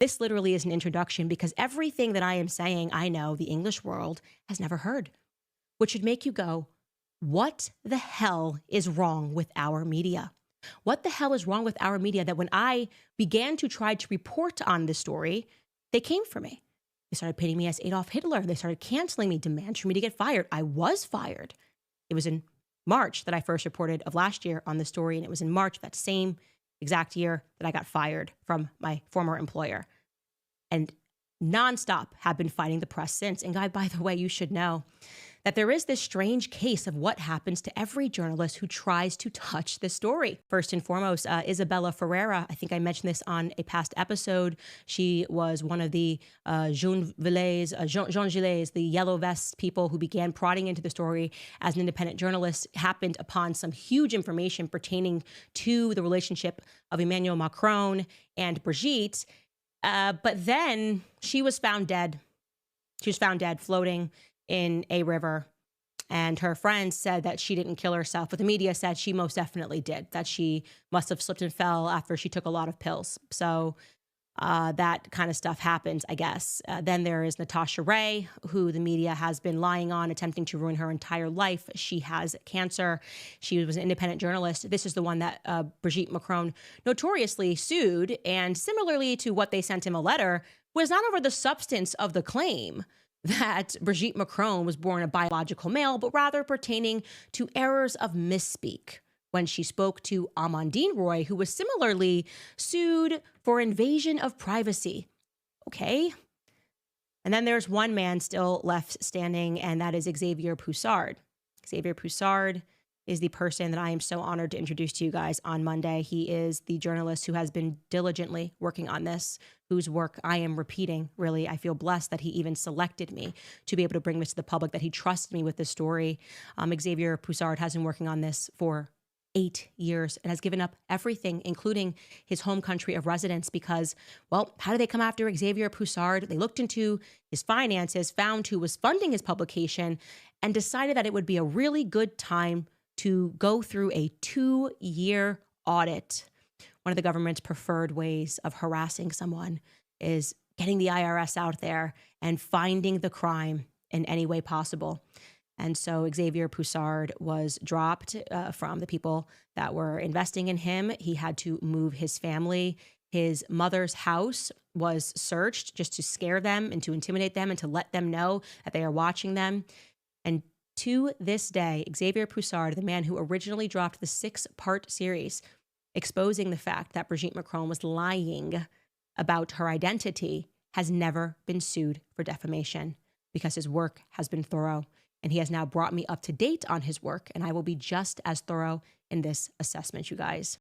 This literally is an introduction because everything that I am saying, I know the English world has never heard, which should make you go, what the hell is wrong with our media? What the hell is wrong with our media that when I began to try to report on this story, they came for me? They started painting me as Adolf Hitler. They started canceling me, demands for me to get fired. I was fired. It was in March that I first reported of last year on the story, and it was in March that same exact year that I got fired from my former employer. And nonstop have been fighting the press since. And guy, by the way, you should know that there is this strange case of what happens to every journalist who tries to touch this story. First and foremost, Isabella Ferreira, I think I mentioned this on a past episode. She was one of the Jean Gilets, the yellow vest people who began prodding into the story as an independent journalist, happened upon some huge information pertaining to the relationship of Emmanuel Macron and Brigitte. But then she was found dead. She was found dead floating in a river. And her friends said that she didn't kill herself, but the media said she most definitely did, that she must have slipped and fell after she took a lot of pills. So that kind of stuff happens, I guess. Then there is Natasha Ray, who the media has been lying on, attempting to ruin her entire life. She has cancer. She was an independent journalist. This is the one that Brigitte Macron notoriously sued. And similarly to what they sent him a letter, was not over the substance of the claim that Brigitte Macron was born a biological male, but rather pertaining to errors of misspeak when she spoke to Amandine Roy, who was similarly sued for invasion of privacy. Okay. And then there's one man still left standing, and that is Xavier Poussard. Xavier Poussard is the person that I am so honored to introduce to you guys on Monday. He is the journalist who has been diligently working on this, whose work I am repeating. Really, I feel blessed that he even selected me to be able to bring this to the public, that he trusted me with this story. Xavier Poussard has been working on this for 8 years and has given up everything, including his home country of residence, because, well, how did they come after Xavier Poussard? They looked into his finances, found who was funding his publication, and decided that it would be a really good time to go through a 2-year audit. One of the government's preferred ways of harassing someone is getting the IRS out there and finding the crime in any way possible. And so Xavier Poussard was dropped from the people that were investing in him. He had to move his family. His mother's house was searched just to scare them and to intimidate them and to let them know that they are watching them. And to this day, Xavier Poussard, the man who originally dropped the 6-part series, exposing the fact that Brigitte Macron was lying about her identity, has never been sued for defamation because his work has been thorough. And he has now brought me up to date on his work, and I will be just as thorough in this assessment, you guys.